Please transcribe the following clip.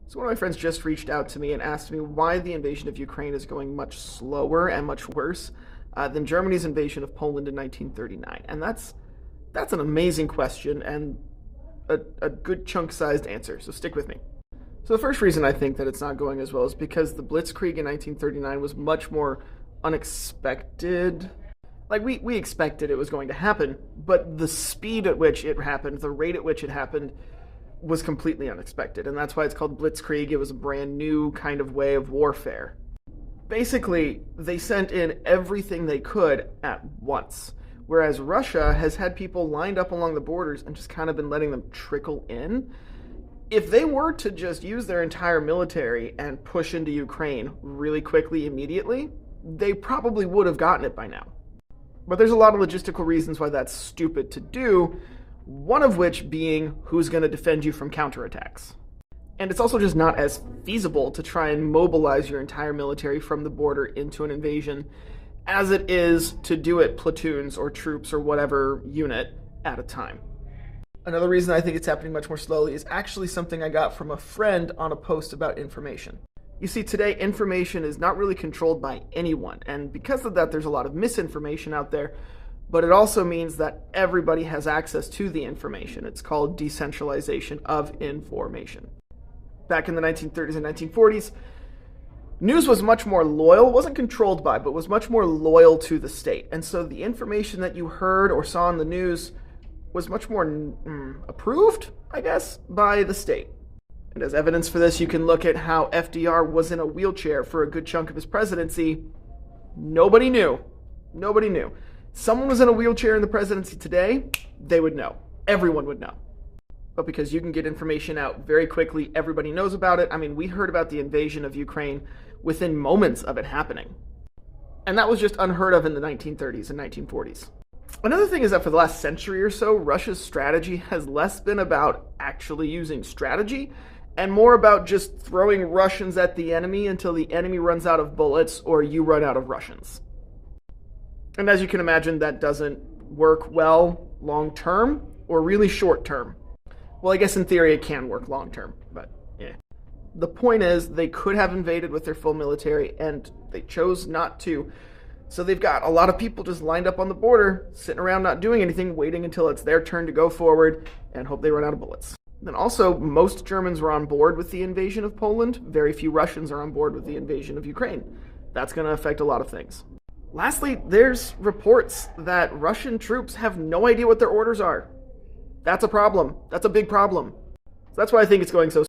So one of my friends just reached out to me and asked me why the invasion of Ukraine is going much slower and much worse than Germany's invasion of Poland in 1939. And that's an amazing question and a good chunk-sized answer, so stick with me. So the first reason I think that it's not going as well is because the Blitzkrieg in 1939 was much more unexpected. Like, we expected it was going to happen, but the speed at which it happened, the rate at which it happened, was completely unexpected, and that's why it's called Blitzkrieg. It was a brand new kind of way of warfare. Basically, they sent in everything they could at once, whereas Russia has had people lined up along the borders and just kind of been letting them trickle in. If they were to just use their entire military and push into Ukraine really quickly, immediately, they probably would have gotten it by now. But there's a lot of logistical reasons why that's stupid to do, one of which being who's going to defend you from counterattacks. And it's also just not as feasible to try and mobilize your entire military from the border into an invasion as it is to do it platoons or troops or whatever unit at a time. Another reason I think it's happening much more slowly is actually something I got from a friend on a post about information. You see, today information is not really controlled by anyone, and because of that there's a lot of misinformation out there, but it also means that everybody has access to the information. It's called decentralization of information. Back in the 1930s and 1940s, news was much more loyal, wasn't controlled by, but was much more loyal to the state. And so the information that you heard or saw in the news was much more approved, I guess, by the state. And as evidence for this, you can look at how FDR was in a wheelchair for a good chunk of his presidency. Nobody knew. Nobody knew. Someone was in a wheelchair in the presidency today, they would know. Everyone would know. But because you can get information out very quickly, everybody knows about it. I mean, we heard about the invasion of Ukraine within moments of it happening. And that was just unheard of in the 1930s and 1940s. Another thing is that for the last century or so, Russia's strategy has less been about actually using strategy and more about just throwing Russians at the enemy until the enemy runs out of bullets or you run out of Russians. And as you can imagine, that doesn't work well long-term or really short-term. Well, I guess in theory it can work long-term, but yeah. The point is, they could have invaded with their full military, and they chose not to. So they've got a lot of people just lined up on the border, sitting around not doing anything, waiting until it's their turn to go forward, and hope they run out of bullets. Then also, most Germans were on board with the invasion of Poland. Very few Russians are on board with the invasion of Ukraine. That's going to affect a lot of things. Lastly, there's reports that Russian troops have no idea what their orders are. That's a problem. That's a big problem. So that's why I think it's going so